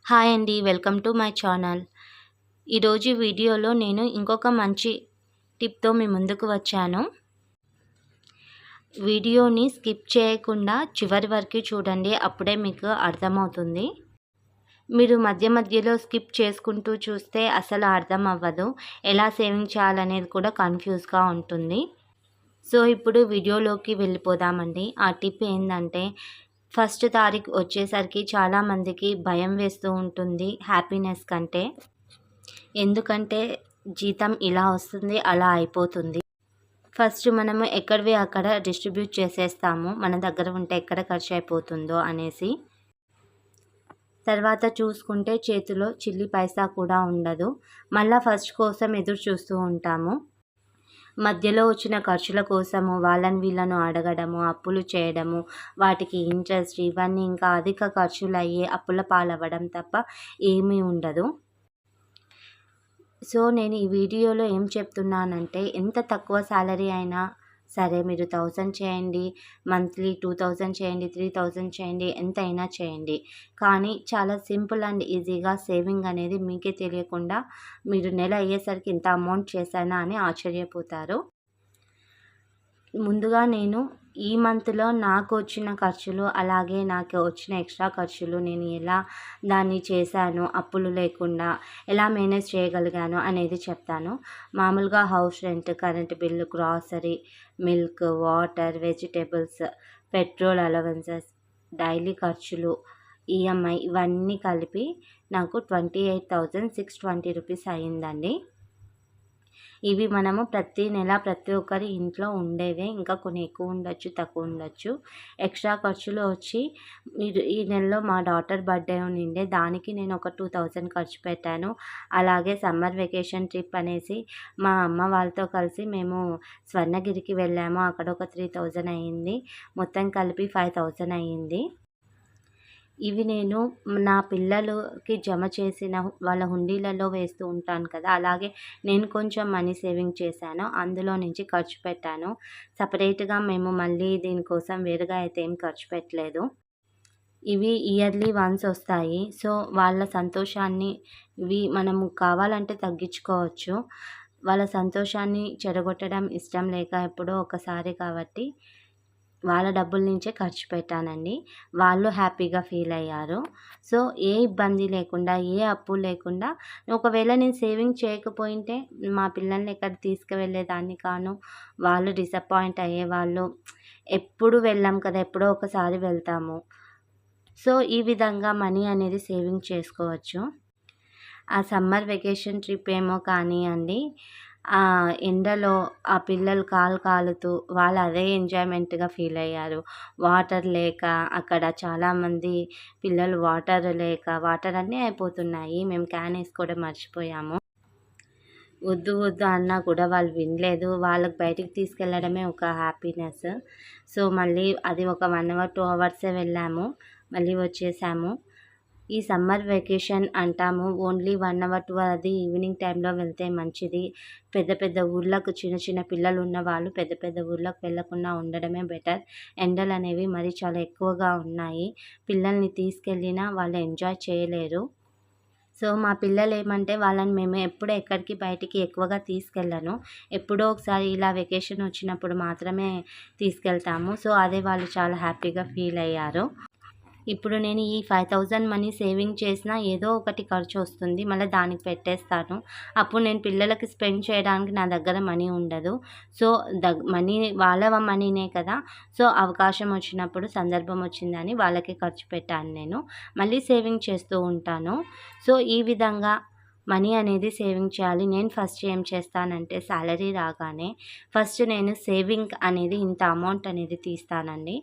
Hi అండి. Welcome to my channel. ఈరోజు వీడియోలో నేను ఇంకొక మంచి టిప్‌తో మీ ముందుకు వచ్చాను. వీడియోని స్కిప్ చేయకుండా చివరి వరకు చూడండి. అప్పుడే మీకు అర్థమవుతుంది. మీరు మధ్య మధ్యలో స్కిప్ చేసుకుంటూ చూస్తే అసలు అర్థం అవ్వదు. ఎలా సేవింగ్ చేయాలనేది కూడా కన్‌ఫ్యూజ్‌గా ఉంటుంది. సో, ఇప్పుడు వీడియోలోకి వెళ్ళిపోదామండి. ఆ టిప్ ఏందంటే, ఫస్ట్ తారీఖు వచ్చేసరికి చాలామందికి భయం వేస్తూ ఉంటుంది హ్యాపీనెస్ కంటే. ఎందుకంటే జీతం ఇలా వస్తుంది, అలా అయిపోతుంది. ఫస్ట్ మనము ఎక్కడివి అక్కడ డిస్ట్రిబ్యూట్ చేసేస్తాము, మన దగ్గర ఉంటే ఎక్కడ ఖర్చు అయిపోతుందో అనేసి. తర్వాత చూసుకుంటే చేతిలో చిల్లి పైసా కూడా ఉండదు. మళ్ళీ ఫస్ట్ కోసం ఎదురు చూస్తూ ఉంటాము. మధ్యలో వచ్చిన ఖర్చుల కోసము వాళ్ళని వీళ్ళను అడగడము, అప్పులు చేయడము, వాటికి ఇంట్రెస్ట్, ఇవన్నీ ఇంకా అధిక ఖర్చులయ్యి అప్పుల పాలవ్వడం తప్ప ఏమీ ఉండదు. సో, నేను ఈ వీడియోలో ఏం చెప్తున్నానంటే, ఎంత తక్కువ సాలరీ అయినా సరే మీరు 1000 చేయండి, మంత్లీ 2000 చేయండి, 3000 చేయండి, ఎంతైనా చేయండి. కానీ చాలా సింపుల్ అండ్ ఈజీగా సేవింగ్ అనేది మీకే తెలియకుండా మీరు నెల అయ్యేసరికి ఇంత అమౌంట్ చేశానా అని ఆశ్చర్యపోతారు. ముందుగా నేను ఈ మంత్లో నాకు వచ్చిన ఖర్చులు, అలాగే నాకు వచ్చిన ఎక్స్ట్రా ఖర్చులు నేను ఎలా దాన్ని చేశాను, అప్పులు లేకుండా ఎలా మేనేజ్ చేయగలిగాను అనేది చెప్తాను. మామూలుగా house rent, current bill, grocery, milk, water, vegetables, petrol allowances, daily ఖర్చులు, ఈఎంఐ ఇవన్నీ కలిపి నాకు 28,620 రూపీస్ అయ్యిందండి. ఇవి మనము ప్రతి నెల ప్రతి ఒక్కరి ఇంట్లో ఉండేవే. ఇంకా కొన్ని ఎక్కువ ఉండొచ్చు, తక్కువ ఉండొచ్చు. ఎక్స్ట్రా ఖర్చులు వచ్చి మీరు ఈ నెలలో మా డాటర్ బర్త్డే ఉండిండే, దానికి నేను ఒక 2000 ఖర్చు పెట్టాను. అలాగే సమ్మర్ వెకేషన్ ట్రిప్ అనేసి మా అమ్మ వాళ్ళతో కలిసి మేము స్వర్ణగిరికి వెళ్ళాము. అక్కడ ఒక 3000 అయ్యింది. మొత్తం కలిపి 5000 అయ్యింది. ఇవి నేను నా పిల్లలకి జమ చేసిన వాళ్ళ హుండీలలో వేస్తూ ఉంటాను కదా, అలాగే నేను కొంచెం మనీ సేవింగ్ చేశాను. అందులో నుంచి ఖర్చు పెట్టాను. సపరేట్‌గా మేము మళ్ళీ దీనికోసం వేరుగా అయితే ఏం ఖర్చు పెట్టలేదు. ఇవి ఇయర్లీ వన్స్ వస్తాయి. సో, వాళ్ళ సంతోషాన్ని మనము కావాలంటే తగ్గించుకోవచ్చు. వాళ్ళ సంతోషాన్ని చెడగొట్టడం ఇష్టం లేక ఎప్పుడో ఒకసారి కాబట్టి వాళ్ళ డబ్బుల నుంచే ఖర్చు పెట్టానండి. వాళ్ళు హ్యాపీగా ఫీల్ అయ్యారు. సో, ఏ ఇబ్బంది లేకుండా, ఏ అప్పు లేకుండా, ఒకవేళ నేను సేవింగ్ చేయకపోయింటే మా పిల్లల్ని ఎక్కడికి తీసుకువెళ్ళేదాన్ని కాను. వాళ్ళు డిసప్పాయింట్ అయ్యేవాళ్ళు. ఎప్పుడు వెళ్ళం కదా, ఎప్పుడో ఒకసారి వెళ్తాము. సో, ఈ విధంగా మనీ అనేది సేవింగ్ చేసుకోవచ్చు. ఆ సమ్మర్ వెకేషన్ ట్రిప్ ఏమో కానియండి, ఎండలో ఆ పిల్లలు కాలుతూ వాళ్ళు అదే ఎంజాయ్మెంట్గా ఫీల్ అయ్యారు. వాటర్ లేక అక్కడ చాలామంది పిల్లలు వాటర్ అన్నీ అయిపోతున్నాయి. మేము క్యాన్ వేసుకోవడం మర్చిపోయాము. వద్దు వద్దు అన్నా కూడా వాళ్ళు వినలేదు. వాళ్ళకి బయటికి తీసుకెళ్ళడమే ఒక హ్యాపీనెస్. సో, మళ్ళీ అది ఒక 1 అవర్ 2 అవర్సే వెళ్ళాము. మళ్ళీ వచ్చేసాము. ఈ సమ్మర్ వెకేషన్ అంటాము. ఓన్లీ 1 అవర్ 2 అవర్ అది ఈవినింగ్ టైంలో వెళ్తే మంచిది. పెద్ద పెద్ద ఊర్లకు చిన్న చిన్న పిల్లలు ఉన్నవాళ్ళు పెద్ద పెద్ద ఊర్లకు వెళ్ళకుండా ఉండడమే బెటర్. ఎండలనేవి మరి చాలా ఎక్కువగా ఉన్నాయి. పిల్లల్ని తీసుకెళ్ళినా వాళ్ళు ఎంజాయ్ చేయలేరు. సో, మా పిల్లలేమంటే వాళ్ళని మేము ఎప్పుడు ఎక్కడికి బయటికి ఎక్కువగా తీసుకెళ్ళను. ఎప్పుడో ఒకసారి ఇలా వెకేషన్ వచ్చినప్పుడు మాత్రమే తీసుకెళ్తాము. సో, అదే వాళ్ళు చాలా హ్యాపీగా ఫీల్ అయ్యారు. ఇప్పుడు నేను ఈ 5000 మనీ సేవింగ్ చేసినా ఏదో ఒకటి ఖర్చు వస్తుంది. మళ్ళీ దానికి పెట్టేస్తాను. అప్పుడు నేను పిల్లలకి స్పెండ్ చేయడానికి నా దగ్గర మనీ ఉండదు. సో, మనీ వాళ్ళ మనీనే కదా. సో, అవకాశం వచ్చినప్పుడు, సందర్భం వచ్చిందని వాళ్ళకి ఖర్చు పెట్టాను నేను. మళ్ళీ సేవింగ్ చేస్తూ ఉంటాను. సో, ఈ విధంగా మనీ అనేది సేవింగ్ చేయాలి. నేను ఫస్ట్ ఏం చేస్తానంటే, సాలరీ రాగానే ఫస్ట్ నేను సేవింగ్ అనేది ఇంత అమౌంట్ అనేది తీస్తానండి.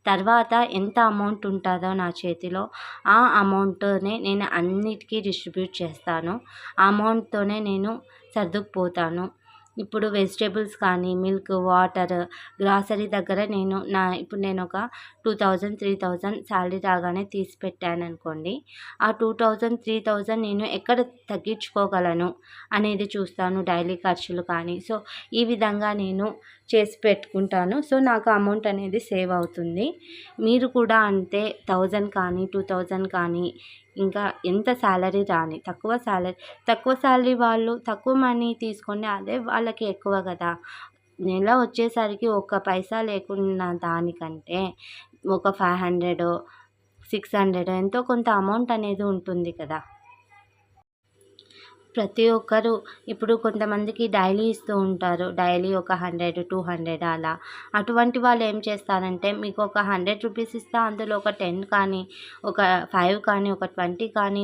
తర్వాత ఎంత అమౌంట్ ఉంటుందో నా చేతిలో ఆ అమౌంట్‌నే నేను అన్నిటికీ డిస్ట్రిబ్యూట్ చేస్తాను. ఆ అమౌంట్‌తోనే నేను సర్దుకుపోతాను. ఇప్పుడు వెజిటబుల్స్ కానీ, మిల్క్, వాటర్, గ్రాసరీ దగ్గర ఇప్పుడు నేను ఒక 2000, 3000 సాలరీ రాగానే తీసి పెట్టాననుకోండి. ఆ 2000, 3000 నేను ఎక్కడ తగ్గించుకోగలను అనేది చూస్తాను. డైలీ ఖర్చులు కానీ. సో, ఈ విధంగా నేను చేసి పెట్టుకుంటాను. సో, నాకు అమౌంట్ అనేది సేవ్ అవుతుంది. మీరు కూడా అంతే 1000 కానీ, 2000 కానీ ఇంకా ఎంత శాలరీ రాని, తక్కువ శాలరీ వాళ్ళు తక్కువ మనీ తీసుకొని అదే వాళ్ళకి ఎక్కువ కదా! నెల వచ్చేసరికి ఒక్క పైసా లేకున్న దానికంటే ఒక 500, 600 ఎంతో కొంత అమౌంట్ అనేది ఉంటుంది కదా! ప్రతి ఒక్కరు ఇప్పుడు కొంతమందికి డైలీ ఇస్తూ ఉంటారు. డైలీ ఒక 100, 200 అలా. అటువంటి వాళ్ళు ఏం చేస్తారంటే మీకు ఒక 100 రూపీస్ ఇస్తా, అందులో ఒక 10 కానీ, ఒక 5 కానీ, ఒక 20 కానీ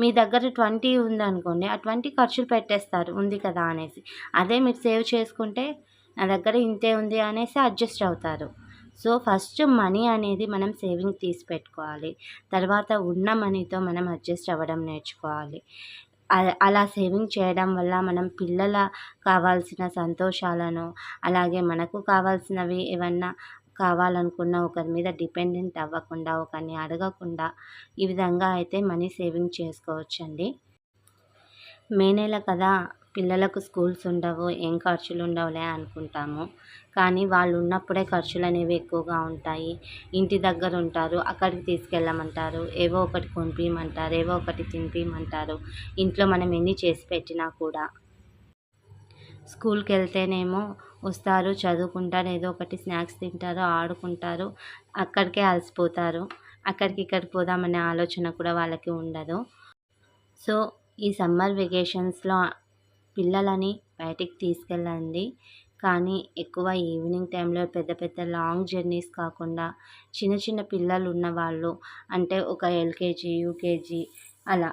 మీ దగ్గర 20 ఉందనుకోండి, ఆ 20 ఖర్చులు పెట్టేస్తారు ఉంది కదా అనేసి. అదే మీరు సేవ్ చేసుకుంటే నా దగ్గర ఇంతే ఉంది అనేసి అడ్జస్ట్ అవుతారు. సో, ఫస్ట్ మనీ అనేది మనం సేవింగ్ తీసి పెట్టుకోవాలి. తర్వాత ఉన్న మనీతో మనం అడ్జస్ట్ అవ్వడం నేర్చుకోవాలి. అలా సేవింగ్ చేయడం వల్ల మనం కావాల్సిన సంతోషాలను, అలాగే మనకు కావాల్సినవి ఏవన్నా కావాలనుకున్న ఒకరి మీద డిపెండెంట్ అవ్వకుండా, ఒకరిని అడగకుండా ఈ విధంగా అయితే మనీ సేవింగ్ చేసుకోవచ్చండి. మే నెల కదా, పిల్లలకు స్కూల్స్ ఉండవు, ఏం ఖర్చులు ఉండవులే అనుకుంటాము. కానీ వాళ్ళు ఉన్నప్పుడే ఖర్చులనేవి ఎక్కువగా ఉంటాయి. ఇంటి దగ్గర ఉంటారు, అక్కడికి తీసుకెళ్ళమంటారు, ఏవో ఒకటి కొనిపియమంటారు, ఏవో ఒకటి తినిపియమంటారు. ఇంట్లో మనం ఎన్ని చేసి పెట్టినా కూడా. స్కూల్కి వెళ్తేనేమో వస్తారు, చదువుకుంటారు, ఏదో ఒకటి స్నాక్స్ తింటారు, ఆడుకుంటారు, అక్కడికే అలసిపోతారు. అక్కడికి ఇక్కడికి పోదామనే ఆలోచన కూడా వాళ్ళకి ఉండదు. సో, ఈ సమ్మర్ వెకేషన్స్‌లో పిల్లలని బయటికి తీసుకెళ్ళండి. కానీ ఎక్కువ ఈవినింగ్ టైంలో పెద్ద పెద్ద లాంగ్ జర్నీస్ కాకుండా చిన్న చిన్న పిల్లలు ఉన్నవాళ్ళు, అంటే ఒక ఎల్‌కేజీ, యూకేజీ అలా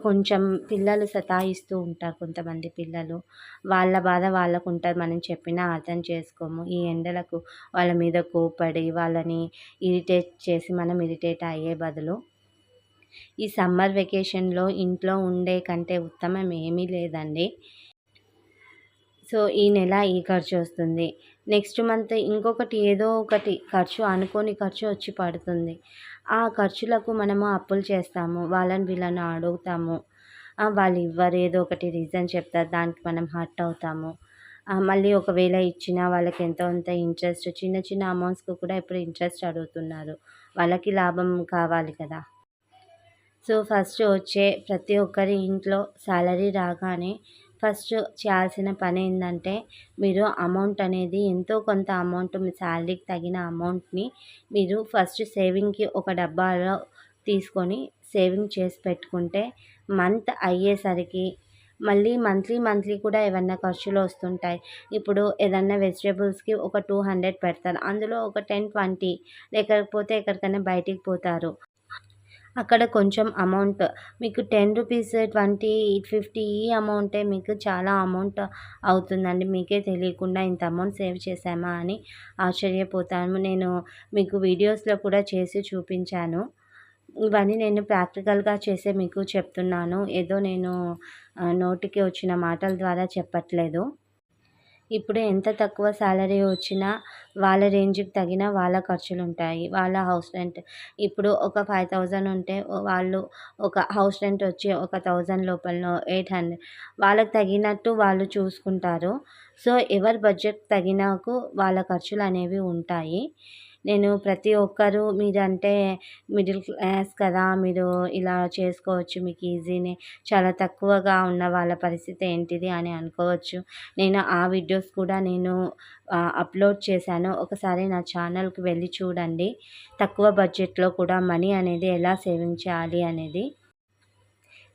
కొంచెం పిల్లలు సతాయిస్తూ ఉంటారు కొంతమంది పిల్లలు. వాళ్ళ బాధ వాళ్ళకుంటది. మనం చెప్పినా అర్థం చేసుకోము. ఈ ఎండలకు వాళ్ళ మీద కోప్పడి వాళ్ళని ఇరిటేట్ చేసి మనం ఇరిటేట్ అయ్యే బదులు ఈ సమ్మర్ వెకేషన్‌లో ఇంట్లో ఉండే కంటే ఉత్తమం ఏమీ లేదండి. సో, ఈ నెల ఈ ఖర్చొస్తుంది. నెక్స్ట్ మంత్ ఇంకొకటి ఏదో ఒకటి అనుకోని ఖర్చు వచ్చి పడుతుంది. ఆ ఖర్చులకు మనము అప్పులు చేస్తాము. వాళ్ళని వీళ్ళని అడుగుతాము. వాళ్ళు ఇవ్వరు. ఏదో ఒకటి రీజన్ చెప్తారు. దానికి మనం హర్ట్ అవుతాము. మళ్ళీ ఒకవేళ ఇచ్చినా వాళ్ళకి ఎంతో కొంత ఇంట్రెస్ట్, చిన్న చిన్న అమౌంట్స్‌కి కూడా ఇప్పుడు ఇంట్రెస్ట్ అడుగుతున్నారు. వాళ్ళకి లాభం కావాలి కదా! సో, ఫస్ట్ వచ్చే ప్రతి ఒక్కరి ఇంట్లో సాలరీ రాగానే ఫస్ట్ చేయాల్సిన పని ఏంటంటే, మీరు అమౌంట్ అనేది ఎంతో కొంత అమౌంట్ మీ సాలరీకి తగిన అమౌంట్‌ని మీరు ఫస్ట్ సేవింగ్‌కి ఒక డబ్బాలో తీసుకొని సేవింగ్ చేసి పెట్టుకుంటే, మంత్ అయ్యేసరికి మళ్ళీ మంత్లీ కూడా ఏవన్నా ఖర్చులు వస్తుంటాయి. ఇప్పుడు ఏదన్నా వెజిటబుల్స్‌కి ఒక 200 పెడతారు. అందులో ఒక 10, 20 లేకపోతే ఎక్కడికైనా బయటికి పోతారు. అక్కడ కొంచెం అమౌంట్ మీకు 10 రూపీస్, 20, 50 ఈ అమౌంటే మీకు చాలా అమౌంట్ అవుతుందండి. మీకే తెలియకుండా ఇంత అమౌంట్ సేవ్ చేశామా అని ఆశ్చర్యపోతాము. నేను మీకు వీడియోస్‌లో కూడా చేసి చూపించాను. ఇవన్నీ నేను ప్రాక్టికల్‌గా చేసే మీకు చెప్తున్నాను. ఏదో నేను నోటికి వచ్చిన మాటల ద్వారా చెప్పట్లేదు. ఇప్పుడు ఎంత తక్కువ సాలరీ వచ్చినా వాళ్ళ రేంజ్‌కి తగిన వాళ్ళ ఖర్చులుంటాయి. వాళ్ళ హౌస్ రెంట్ ఇప్పుడు ఒక 5,000 ఉంటే వాళ్ళు ఒక హౌస్ రెంట్ వచ్చి ఒక 1,000 లోపలనో 800 వాళ్ళకి తగినట్టు వాళ్ళు చూసుకుంటారు. సో, ఎవరి బడ్జెట్ తగినకు వాళ్ళ ఖర్చులనేవి ఉంటాయి. నేను ప్రతి ఒక్కరు మీరంటే మిడిల్ క్లాస్ కదా, మీరు ఇలా చేసుకోవచ్చు, మీకు ఈజీనే, చాలా తక్కువగా ఉన్న వాళ్ళ పరిస్థితి ఏంటిది అని అనుకోవచ్చు. నేను ఆ వీడియోస్ కూడా అప్లోడ్ చేశాను. ఒకసారి నా ఛానల్‌కి వెళ్ళి చూడండి. తక్కువ బడ్జెట్‌లో కూడా మనీ అనేది ఎలా సేవింగ్ చేయాలి అనేది.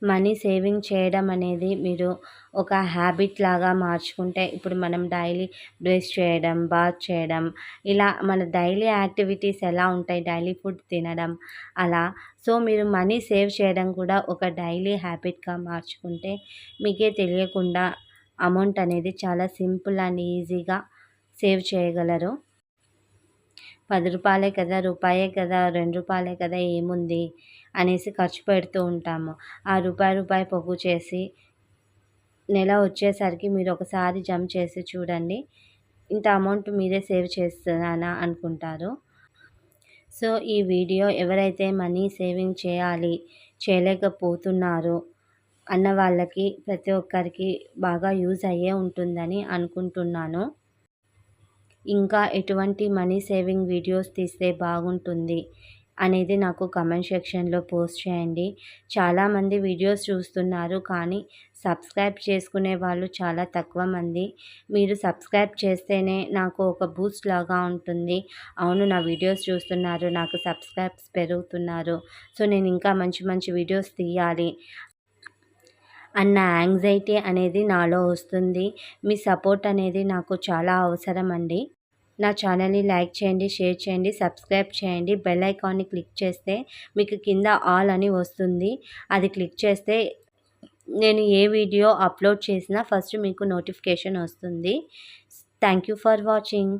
మనీ సేవింగ్ చేయడం అనేది మీరు ఒక హ్యాబిట్ లాగా మార్చుకుంటే, ఇప్పుడు మనం డైలీ బ్రష్ చేయడం, బాత్ చేయడం, ఇలా మన డైలీ యాక్టివిటీస్ ఎలా ఉంటాయి, డైలీ ఫుడ్ తినడం అలా. సో, మీరు మనీ సేవ్ చేయడం కూడా ఒక డైలీ హ్యాబిట్‌గా మార్చుకుంటే మీకే తెలియకుండా అమౌంట్ అనేది చాలా సింపుల్ అండ్ ఈజీగా సేవ్ చేయగలరు. రూ. 10 కదా, రూపాయే కదా, రూ. 2 కదా, ఏముంది అనేసి ఖర్చు పెడుతూ ఉంటాము. ఆ రూపాయి పొదుపు చేసి నెల వచ్చేసరికి మీరు ఒకసారి జంప్ చేసి చూడండి. ఇంత అమౌంట్ మీరే సేవ్ చేస్తున్నానా అనుకుంటారు. సో, ఈ వీడియో ఎవరైతే మనీ సేవింగ్ చేయలేకపోతున్నారో అన్న వాళ్ళకి ప్రతి ఒక్కరికి బాగా యూజ్ అయ్యే ఉంటుందని అనుకుంటున్నాను. ఇంకా ఎటువంటి మనీ సేవింగ్ వీడియోస్ తీస్తే బాగుంటుంది అనేది నాకు కామెంట్ సెక్షన్లో పోస్ట్ చేయండి. చాలామంది వీడియోస్ చూస్తున్నారు కానీ సబ్స్క్రైబ్ చేసుకునే వాళ్ళు చాలా తక్కువ మంది. మీరు సబ్స్క్రైబ్ చేస్తేనే నాకు ఒక బూస్ట్ లాగా ఉంటుంది. అవును, నా వీడియోస్ చూస్తున్నారు, నాకు సబ్స్క్రైబ్స్ పెరుగుతున్నారు, సో నేను ఇంకా మంచి మంచి వీడియోస్ తీయాలి అన్న యాంగ్జైటీ అనేది నాలో వస్తుంది. మీ సపోర్ట్ అనేది నాకు చాలా అవసరం అండి. నా ఛానల్ని లైక్ చేయండి, షేర్ చేయండి, సబ్స్క్రైబ్ చేయండి. బెల్ ఐకాన్ని క్లిక్ చేస్తే మీకు కింద ఆల్ అని వస్తుంది. అది క్లిక్ చేస్తే నేను ఏ వీడియో అప్లోడ్ చేసినా ఫస్ట్ మీకు నోటిఫికేషన్ వస్తుంది. Thank you for watching.